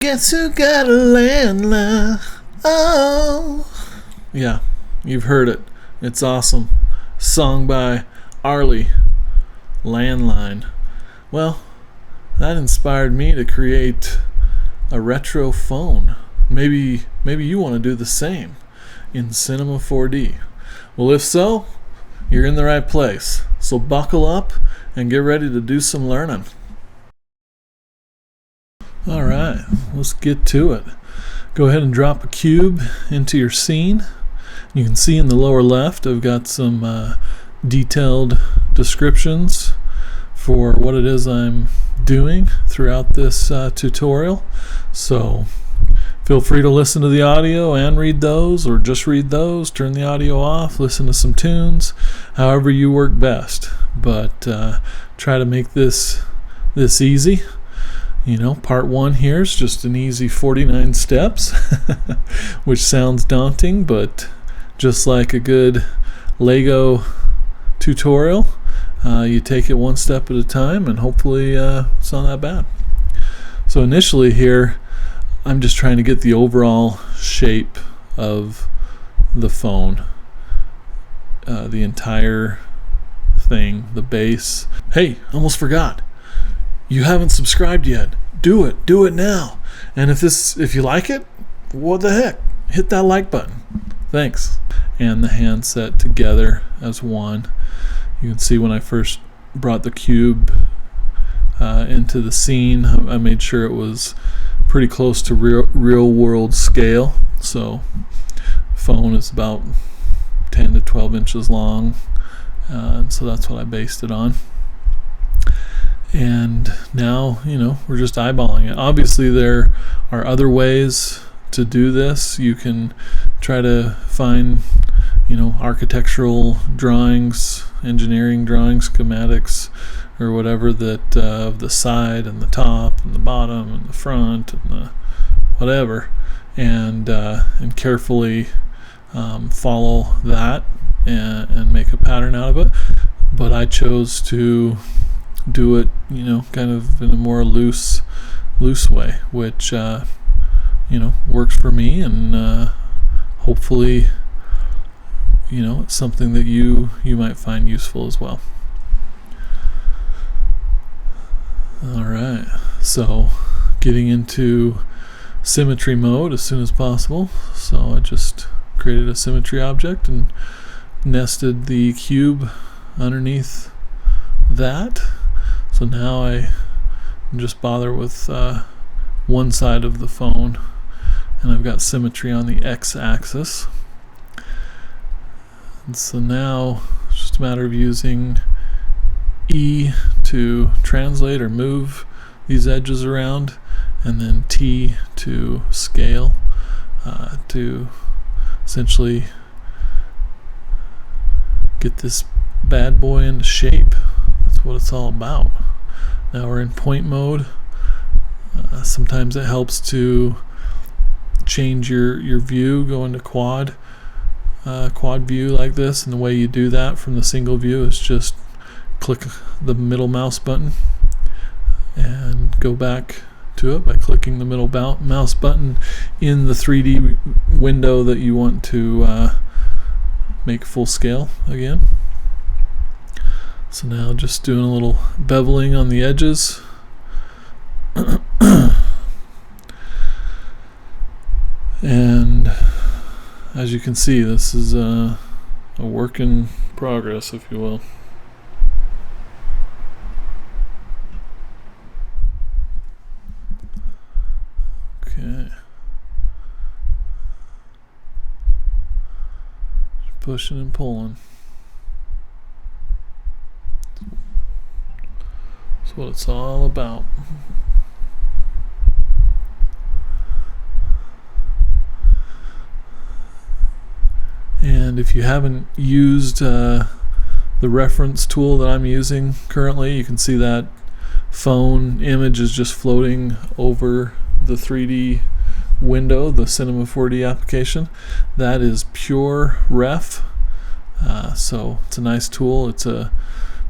Guess who got a landline? Oh. Yeah, you've heard it. It's awesome. Song by Arlie, Landline. Well, that inspired me to create a retro phone. Maybe you want to do the same in Cinema 4D. Well, if so, you're in the right place. So buckle up and get ready to do some learning. Alright, let's get to it. Go ahead and drop a cube into your scene. You can see in the lower left I've got some detailed descriptions for what it is I'm doing throughout this tutorial. So feel free to listen to the audio and read those, or just read those, turn the audio off, listen to some tunes, however you work best. But try to make this easy. You know, part one here is just an easy 49 steps, which sounds daunting, but just like a good Lego tutorial, you take it one step at a time, and hopefully it's not that bad. So initially here, I'm just trying to get the overall shape of the phone, the entire thing, the base. Hey, almost forgot. You haven't subscribed yet. Do it now. And if you like it, what the heck? Hit that like button. Thanks. And the handset together as one. You can see when I first brought the cube into the scene, I made sure it was pretty close to real world scale. So the phone is about 10 to 12 inches long, and so that's what I based it on. And now, we're just eyeballing it. Obviously, there are other ways to do this. You can try to find, architectural drawings, engineering drawings, schematics, or whatever that of the side and the top and the bottom and the front and the whatever, and carefully follow that and make a pattern out of it. But I chose to do it, kind of in a more loose way, which works for me, and hopefully it's something that you might find useful as well. Alright, so getting into symmetry mode as soon as possible. So I just created a symmetry object and nested the cube underneath that. So now I just bother with one side of the phone, and I've got symmetry on the x-axis. And so now it's just a matter of using E to translate or move these edges around, and then T to scale, to essentially get this bad boy into shape. That's what it's all about. Now we're in point mode. Sometimes it helps to change your view, go into quad view like this, and the way you do that from the single view is just click the middle mouse button and go back to it by clicking the middle mouse button in the 3D window that you want to make full scale again. So now just doing a little beveling on the edges. And as you can see, this is a work in progress, if you will. Okay. Just pushing and pulling. That's what it's all about. And if you haven't used the reference tool that I'm using currently, you can see that phone image is just floating over the 3D window, the Cinema 4D application. That is pure ref. So it's a nice tool. It's a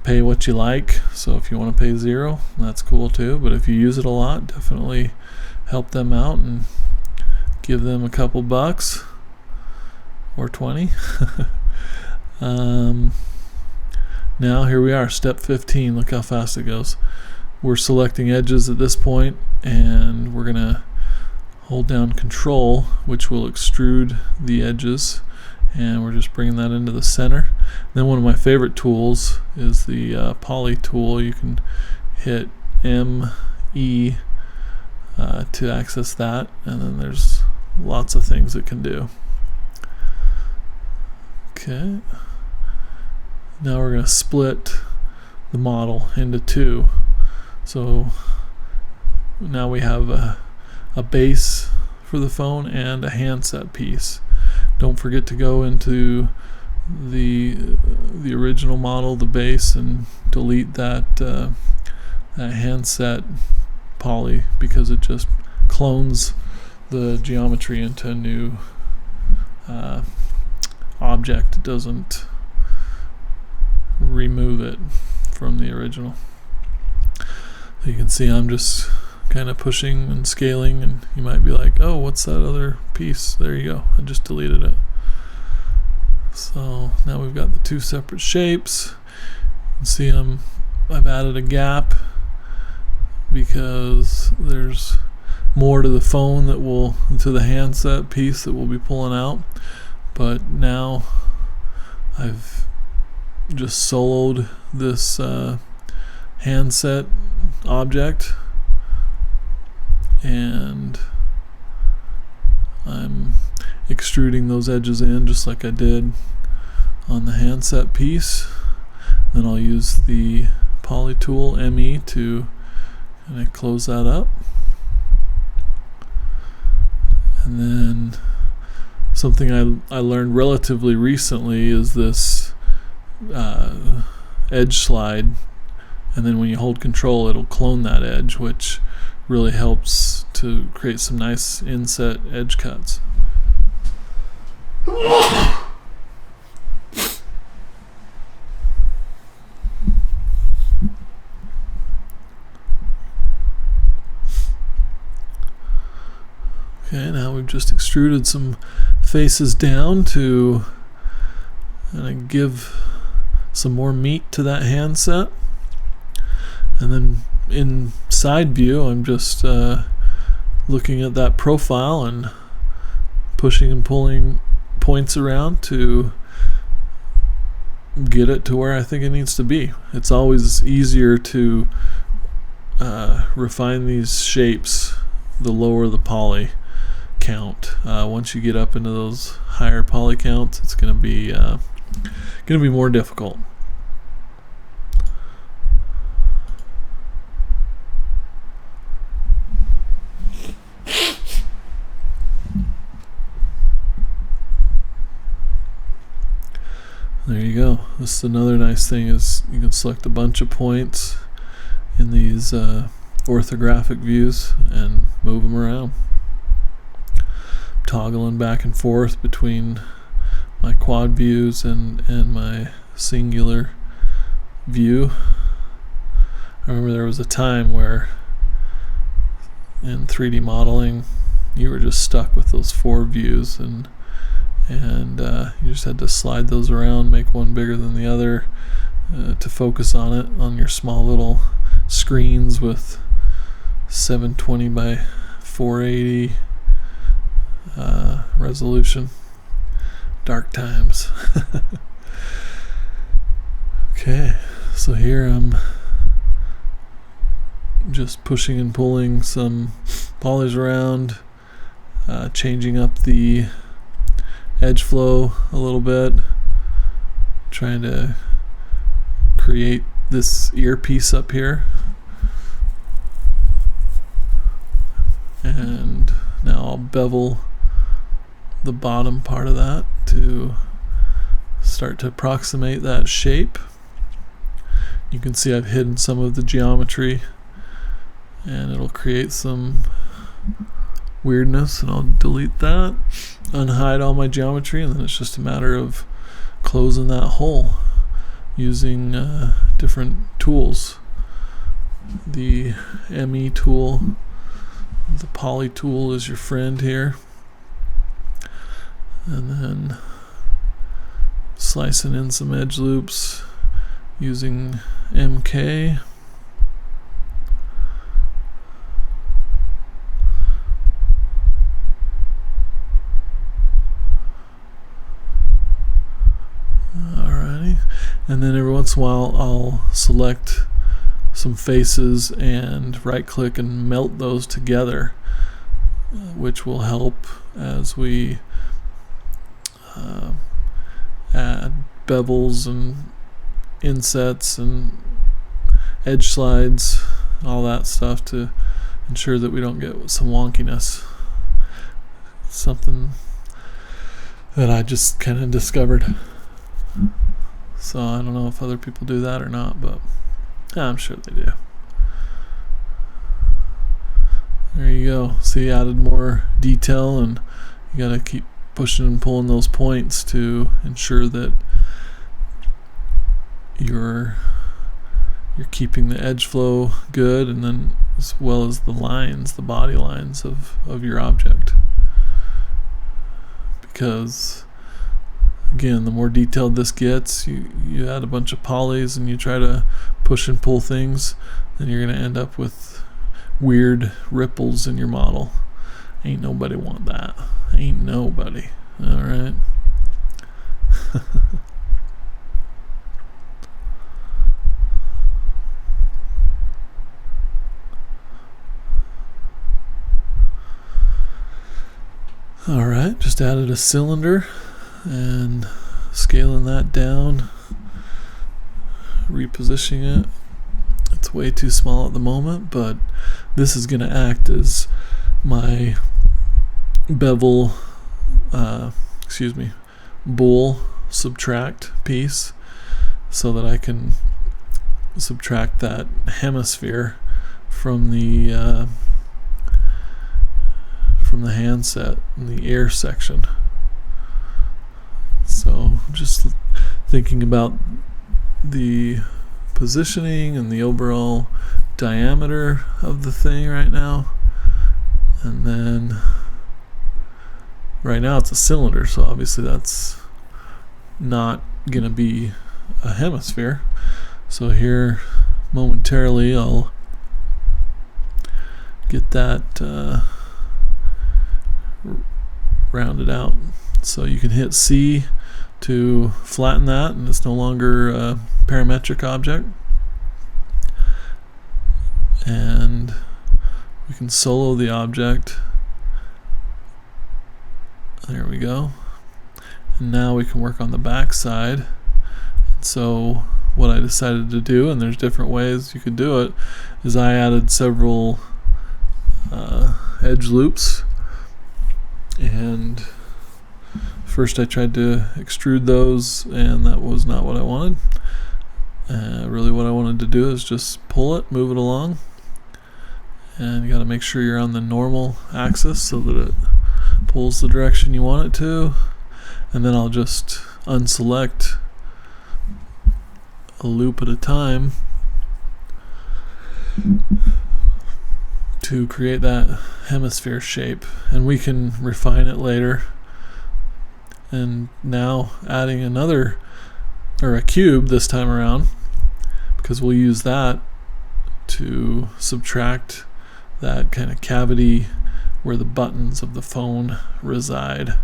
pay what you like. So if you want to pay $0, that's cool too. But if you use it a lot, definitely help them out and give them a couple bucks or 20. Now here we are, step 15. Look how fast it goes. We're selecting edges at this point, and we're gonna hold down Control, which will extrude the edges, and we're just bringing that into the center. Then one of my favorite tools is the poly tool. You can hit M-E to access that, and then there's lots of things it can do. Okay, now we're going to split the model into two. So now we have a base for the phone and a handset piece. Don't forget to go into the original model, the base, and delete that handset poly, because it just clones the geometry into a new object. It doesn't remove it from the original. So you can see I'm just kind of pushing and scaling, and you might be like, oh, what's that other piece? There you go, I just deleted it. So now we've got the two separate shapes. You can see I've added a gap because there's more to the phone to the handset piece that we'll be pulling out. But now I've just soloed this handset object, and I'm extruding those edges in just like I did on the handset piece. Then I'll use the poly tool, ME, to kind of close that up. And then something I learned relatively recently is this edge slide, and then when you hold Control, it'll clone that edge, which really helps to create some nice inset edge cuts. Okay, now we've just extruded some faces down to give some more meat to that handset. And then in side view, I'm just looking at that profile and pushing and pulling points around to get it to where I think it needs to be. It's always easier to refine these shapes the lower the poly count. Once you get up into those higher poly counts, it's going to be more difficult. There you go. This is another nice thing, is you can select a bunch of points in these orthographic views and move them around. Toggling back and forth between my quad views and my singular view. I remember there was a time where in 3D modeling you were just stuck with those 4 views, and you just had to slide those around, make one bigger than the other to focus on it on your small little screens with 720 by 480 resolution. Dark times. Okay, so here I'm just pushing and pulling some polys around, changing up the edge flow a little bit, trying to create this earpiece up here. And now I'll bevel the bottom part of that to start to approximate that shape. You can see I've hidden some of the geometry, and it'll create some weirdness, and I'll delete that, unhide all my geometry, and then it's just a matter of closing that hole using different tools. The ME tool the poly tool is your friend here. And then slicing in some edge loops using MK. Alrighty, and then every once in a while I'll select some faces and right click and melt those together, which will help as we add bevels and insets and edge slides, all that stuff, to ensure that we don't get some wonkiness. Something that I just kind of discovered. So I don't know if other people do that or not, but I'm sure they do. There you go. See, added more detail, and you gotta keep pushing and pulling those points to ensure that you're keeping the edge flow good, and then as well as the lines, the body lines of your object. Because again, the more detailed this gets, you add a bunch of polys and you try to push and pull things, then you're going to end up with weird ripples in your model. Ain't nobody want that. Ain't nobody. Alright. Alright, just added a cylinder and scaling that down, repositioning it. It's way too small at the moment, but this is going to act as my bevel, bool subtract piece, so that I can subtract that hemisphere from the handset in the air section. So just thinking about the positioning and the overall diameter of the thing right now. And then right now it's a cylinder, so obviously that's not going to be a hemisphere. So here momentarily I'll get that rounded out. So you can hit C to flatten that, and it's no longer a parametric object. And we can solo the object. There we go. And now we can work on the back side. So what I decided to do, and there's different ways you could do it, is I added several edge loops. And first I tried to extrude those, and that was not what I wanted. Really what I wanted to do is just pull it, move it along, and you got to make sure you're on the normal axis so that it pulls the direction you want it to. And then I'll just unselect a loop at a time to create that hemisphere shape, and we can refine it later. And now adding another, or a cube this time around, because we'll use that to subtract that kind of cavity where the buttons of the phone reside.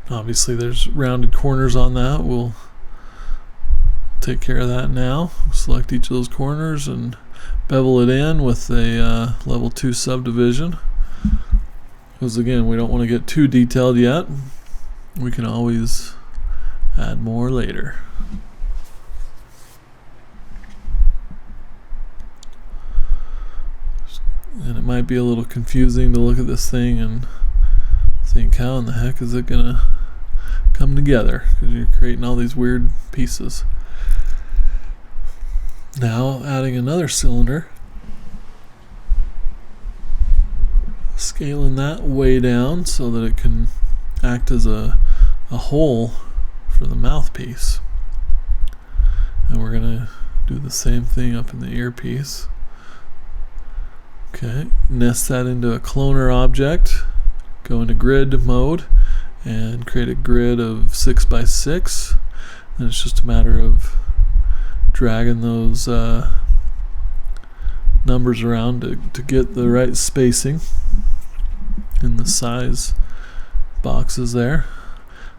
And obviously there's rounded corners on that. We'll take care of that now. Select each of those corners and bevel it in with a level 2 subdivision. Because again, we don't want to get too detailed yet. We can always add more later. And it might be a little confusing to look at this thing and think, how in the heck is it gonna come together? Because you're creating all these weird pieces. Now adding another cylinder, scaling that way down so that it can act as a hole for the mouthpiece. And we're going to do the same thing up in the earpiece. Okay, nest that into a cloner object, go into grid mode and create a grid of 6 by 6. And it's just a matter of dragging those numbers around to get the right spacing in the size boxes there.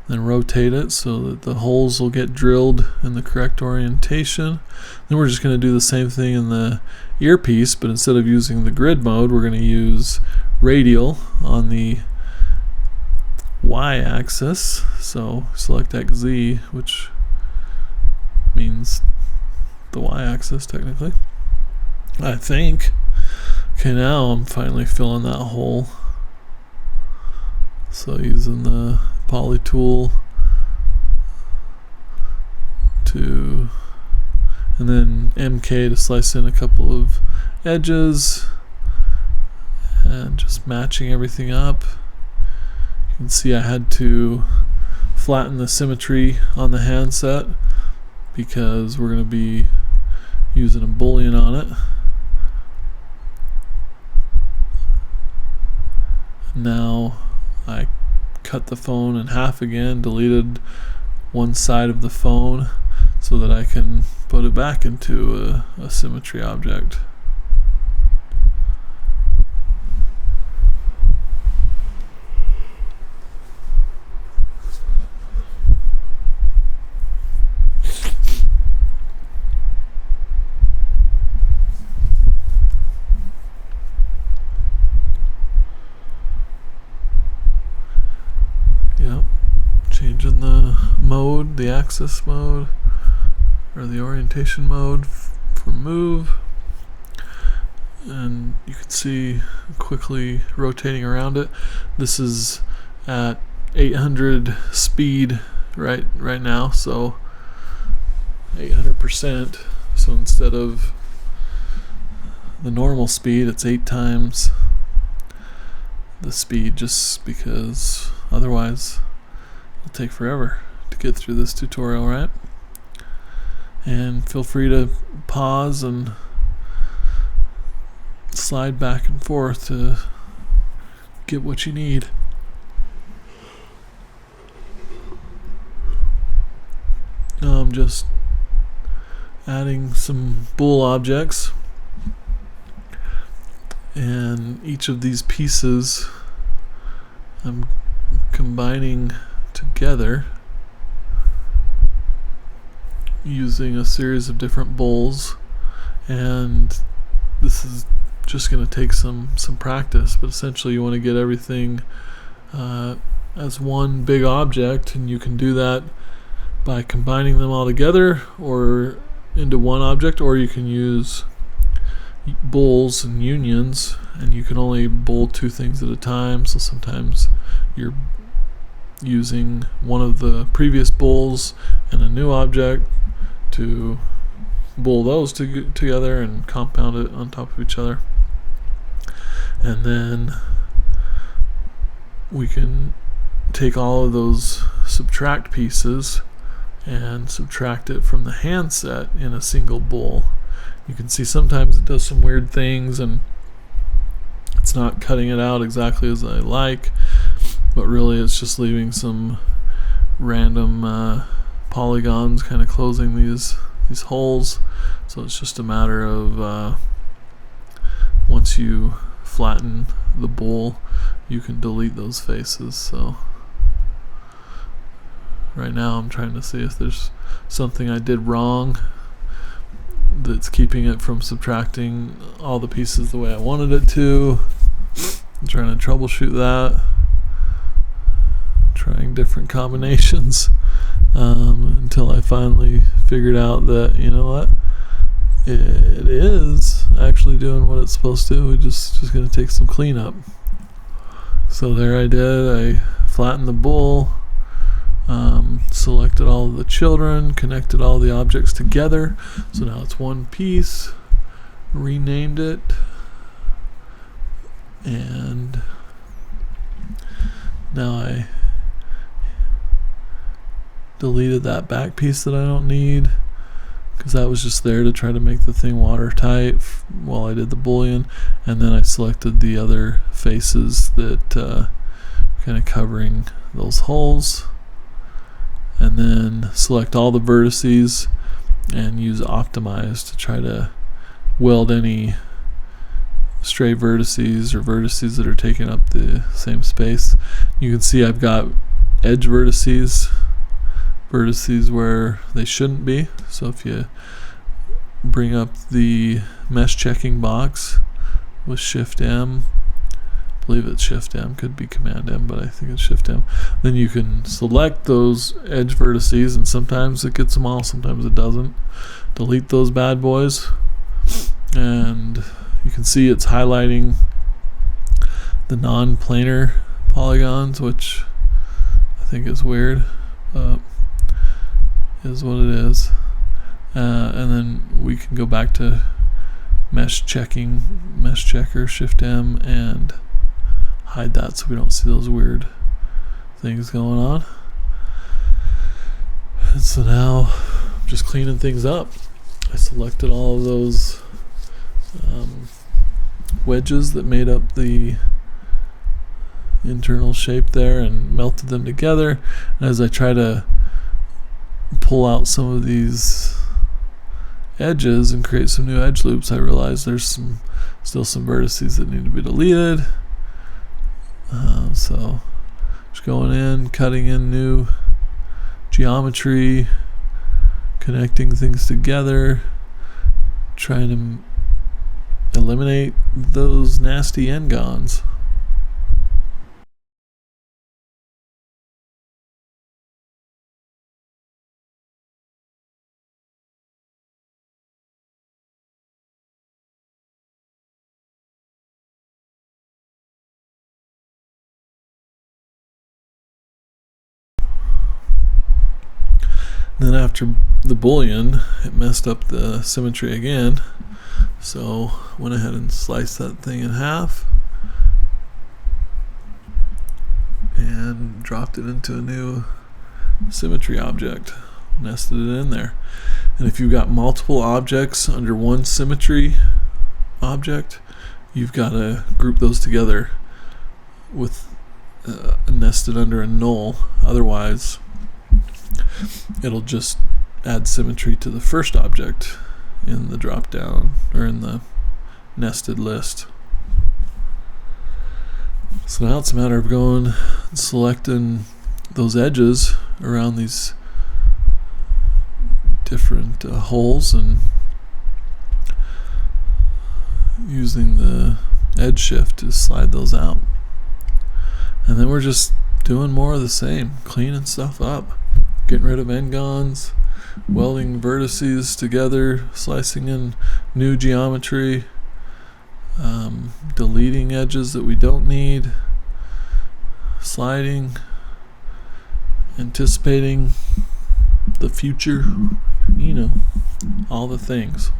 Then rotate it so that the holes will get drilled in the correct orientation. Then we're just going to do the same thing in the earpiece, but instead of using the grid mode, we're going to use radial on the y-axis. So select XZ, which means the y-axis technically, I think. Okay, now I'm finally filling that hole. So using the poly tool and then MK to slice in a couple of edges and just matching everything up. You can see I had to flatten the symmetry on the handset because we're going to be using a Boolean on it. Now I cut the phone in half again, deleted one side of the phone so that I can put it back into a symmetry object. Yep, changing the mode, the axis mode, or the orientation mode for move. And you can see quickly rotating around it. This is at 800 speed right now, so 800%. So instead of the normal speed, it's 8 times the speed, just because otherwise it'll take forever to get through this tutorial, right? And feel free to pause and slide back and forth to get what you need. Now I'm just adding some bool objects, and each of these pieces I'm combining together using a series of different bowls, and this is just going to take some practice, but essentially you want to get everything as one big object, and you can do that by combining them all together or into one object, or you can use bowls and unions, and you can only bowl 2 things at a time. So sometimes you're using one of the previous bowls and a new object to bowl those together and compound it on top of each other. And then we can take all of those subtract pieces and subtract it from the handset in a single bowl. You can see sometimes it does some weird things and it's not cutting it out exactly as I like, but really it's just leaving some random polygons kind of closing these holes. So it's just a matter of once you flatten the bowl, you can delete those faces. So right now I'm trying to see if there's something I did wrong that's keeping it from subtracting all the pieces the way I wanted it to. I'm trying to troubleshoot that, trying different combinations until I finally figured out that, you know what, it is actually doing what it's supposed to. We're just going to take some cleanup. So there I did. I flattened the bowl, selected all of the children, connected all the objects together. So now it's one piece, renamed it, and now I deleted that back piece that I don't need, because that was just there to try to make the thing watertight while I did the Boolean. And then I selected the other faces that kind of covering those holes, and then select all the vertices and use optimize to try to weld any stray vertices or vertices that are taking up the same space. You can see I've got edge vertices where they shouldn't be. So if you bring up the mesh checking box with Shift M, I believe it's Shift M, could be Command M, but I think it's Shift M, then you can select those edge vertices, and sometimes it gets them all, sometimes it doesn't. Delete those bad boys, and you can see it's highlighting the non-planar polygons, which I think is weird, is what it is. And then we can go back to mesh checker, Shift M, and hide that so we don't see those weird things going on. And so now I'm just cleaning things up. I selected all of those wedges that made up the internal shape there and melted them together. And as I try to pull out some of these edges and create some new edge loops, I realize there's still some vertices that need to be deleted. So just going in, cutting in new geometry, connecting things together, trying to eliminate those nasty n-gons. Then after the Boolean, it messed up the symmetry again, so went ahead and sliced that thing in half and dropped it into a new symmetry object, nested it in there. And if you've got multiple objects under one symmetry object, you've got to group those together with nested under a null. Otherwise it'll just add symmetry to the first object in the drop down or in the nested list. So now it's a matter of going and selecting those edges around these different holes and using the edge shift to slide those out. And then we're just doing more of the same, cleaning stuff up, getting rid of n-gons, welding vertices together, slicing in new geometry, deleting edges that we don't need, sliding, anticipating the future, all the things.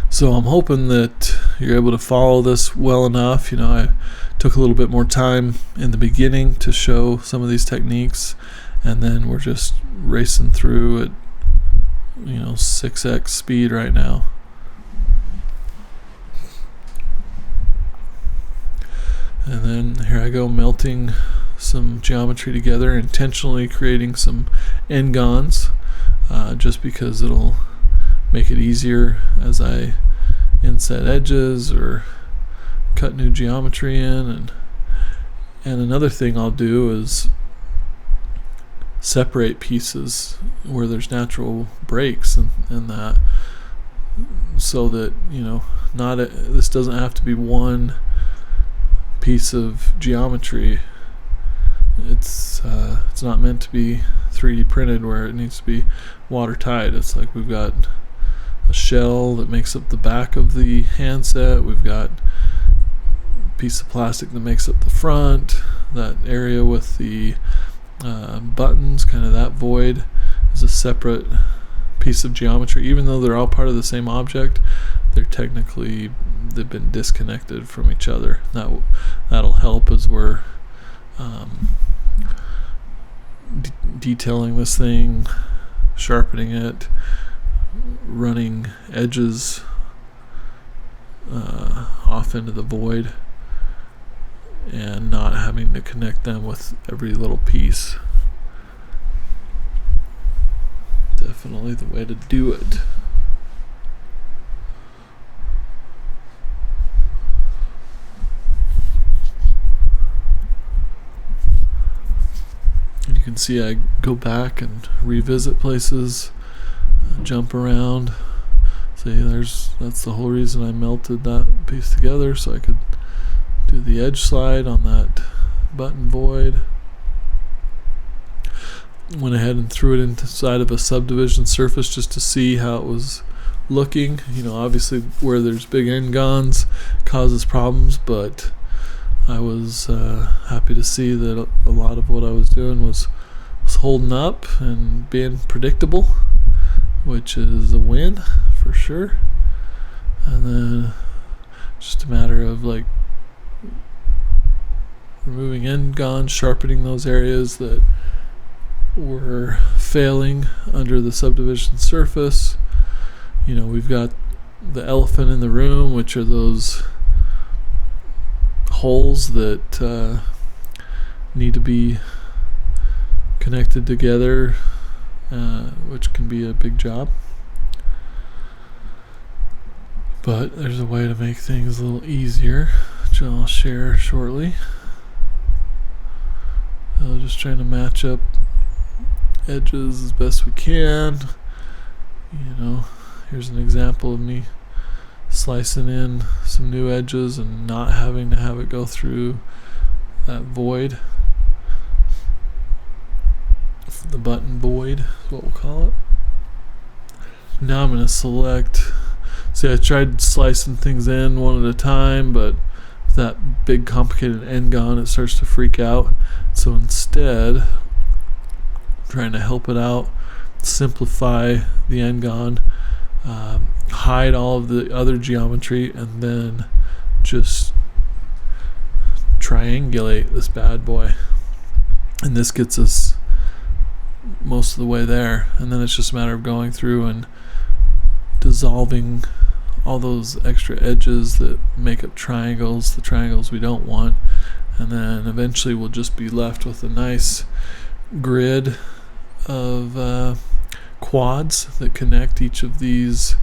So I'm hoping that you're able to follow this well enough. I took a little bit more time in the beginning to show some of these techniques, and then we're just racing through at 6x speed right now. And then here I go melting some geometry together, intentionally creating some n-gons, just because it'll make it easier as I inset edges or cut new geometry in. And another thing I'll do is separate pieces where there's natural breaks and that, so that this doesn't have to be one piece of geometry. It's not meant to be 3D printed where it needs to be watertight. It's like we've got a shell that makes up the back of the handset, we've got a piece of plastic that makes up the front, that area with the buttons, kind of that void is a separate piece of geometry. Even though they're all part of the same object, they've been disconnected from each other. That'll help as we're detailing this thing, sharpening it, running edges off into the void, and not having to connect them with every little piece. Definitely the way to do it. And you can see I go back and revisit places, jump around. See, that's the whole reason I melted that piece together, so I could do the edge slide on that button void. Went ahead and threw it inside of a subdivision surface just to see how it was looking. Obviously where there's big n-gons causes problems, but I was happy to see that a lot of what I was doing was holding up and being predictable, which is a win for sure. And then just a matter of removing n-gons, sharpening those areas that were failing under the subdivision surface. We've got the elephant in the room, which are those holes that need to be connected together, which can be a big job. But there's a way to make things a little easier, which I'll share shortly. I'm just trying to match up edges as best we can. Here's an example of me slicing in some new edges and not having to have it go through that void. The button void is what we'll call it. Now I'm going to select. See, I tried slicing things in one at a time, but with that big complicated n-gon, it starts to freak out. So instead, I'm trying to help it out, simplify the n-gon, hide all of the other geometry, and then just triangulate this bad boy. And this gets us most of the way there, and then it's just a matter of going through and dissolving all those extra edges that make up triangles, the triangles we don't want, and then eventually we'll just be left with a nice grid of quads that connect each of these,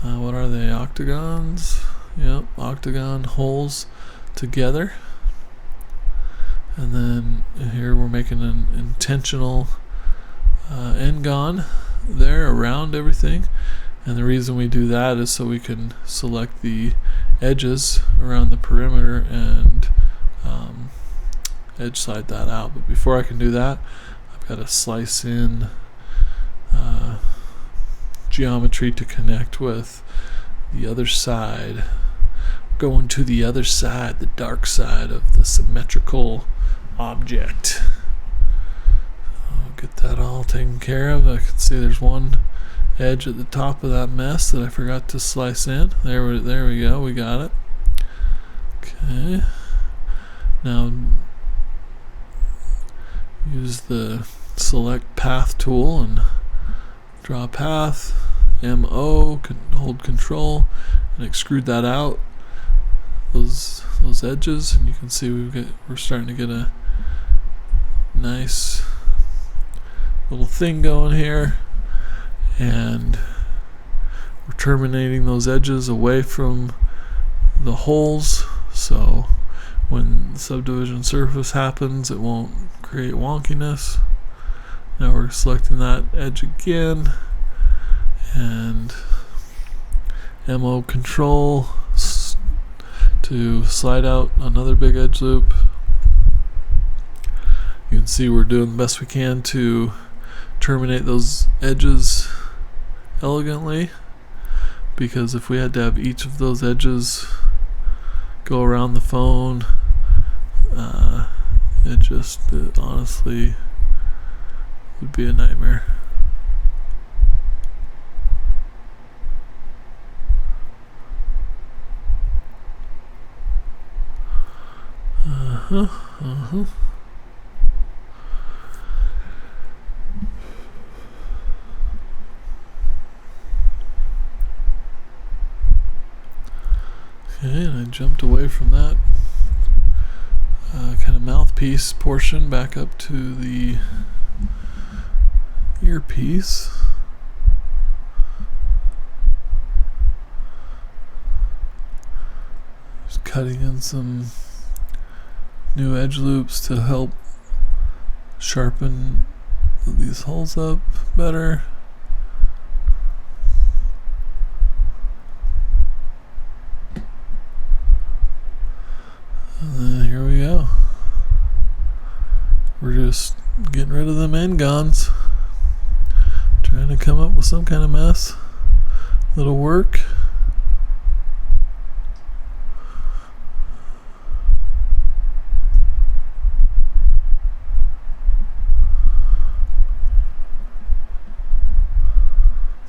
what are they, octagons? Yep, octagon holes together. And then here we're making an intentional n-gon there around everything. And the reason we do that is so we can select the edges around the perimeter and edge slide that out. But before I can do that, I've got to slice in geometry to connect with the other side. Going to the other side, the dark side of the symmetrical object. I'll get that all taken care of. I can see there's one edge at the top of that mess that I forgot to slice in. There we go, we got it. Okay. Now use the select path tool and draw a path. MO, hold control and extrude that out. Those edges, and you can see we're starting to get a nice little thing going here, and we're terminating those edges away from the holes, so when the subdivision surface happens it won't create wonkiness. Now we're selecting that edge again and MO control to slide out another big edge loop. You can see we're doing the best we can to terminate those edges elegantly, because if we had to have each of those edges go around the phone, it honestly would be a nightmare. jumped away from that kind of mouthpiece portion back up to the earpiece. Just cutting in some new edge loops to help sharpen these holes up better. And then here we go. We're just getting rid of them end guns. Trying to come up with some kind of mess that'll work.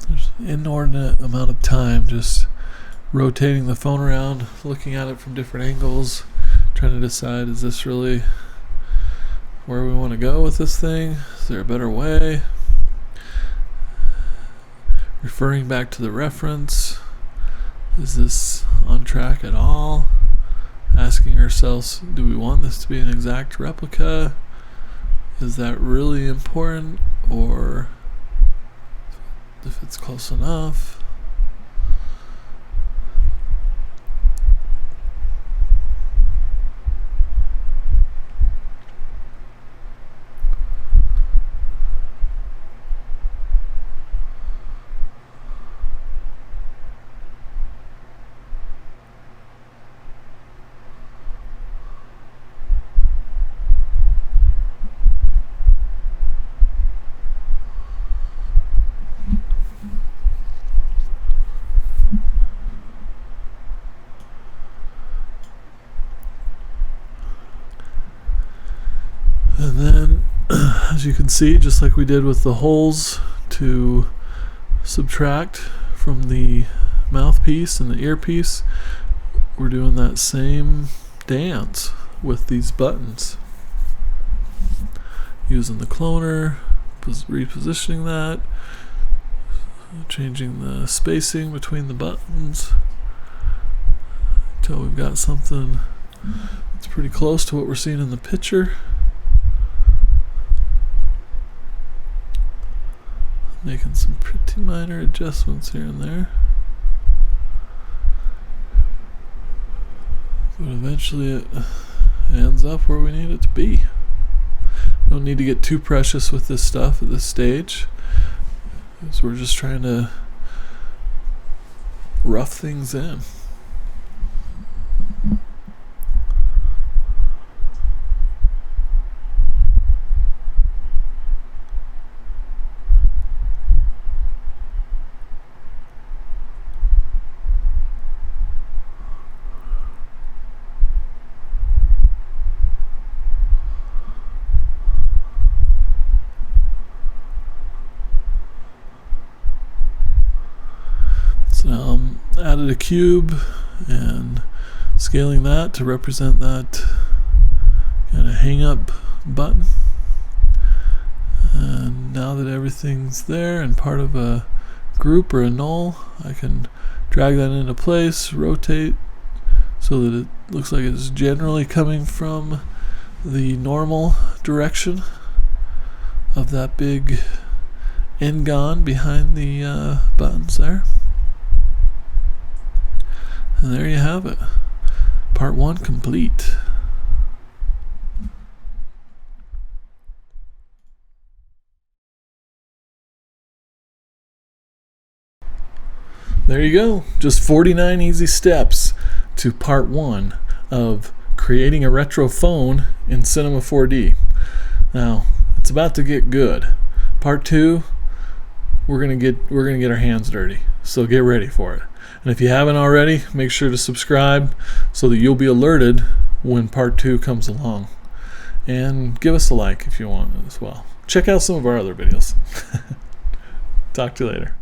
There's an inordinate amount of time just rotating the phone around, looking at it from different angles, trying to decide, is this really where we want to go with this thing? Is there a better way? Referring back to the reference, is this on track at all? Asking ourselves, do we want this to be an exact replica? Is that really important? Or if it's close enough? And then, as you can see, just like we did with the holes to subtract from the mouthpiece and the earpiece, we're doing that same dance with these buttons. Using the cloner, repositioning that, changing the spacing between the buttons until we've got something that's pretty close to what we're seeing in the picture. Making some pretty minor adjustments here and there, but eventually it ends up where we need it to be. Don't need to get too precious with this stuff at this stage, because we're just trying to rough things in. So added a cube and scaling that to represent that kind of hang up button. And now that everything's there and part of a group or a null, I can drag that into place, rotate so that it looks like it's generally coming from the normal direction of that big N-gon behind the buttons there. And there you have it. Part 1 complete. There you go. Just 49 easy steps to part 1 of creating a retro phone in Cinema 4D. Now, it's about to get good. Part 2, we're gonna get our hands dirty. So get ready for it. And if you haven't already, make sure to subscribe so that you'll be alerted when part 2 comes along. And give us a like if you want as well. Check out some of our other videos. Talk to you later.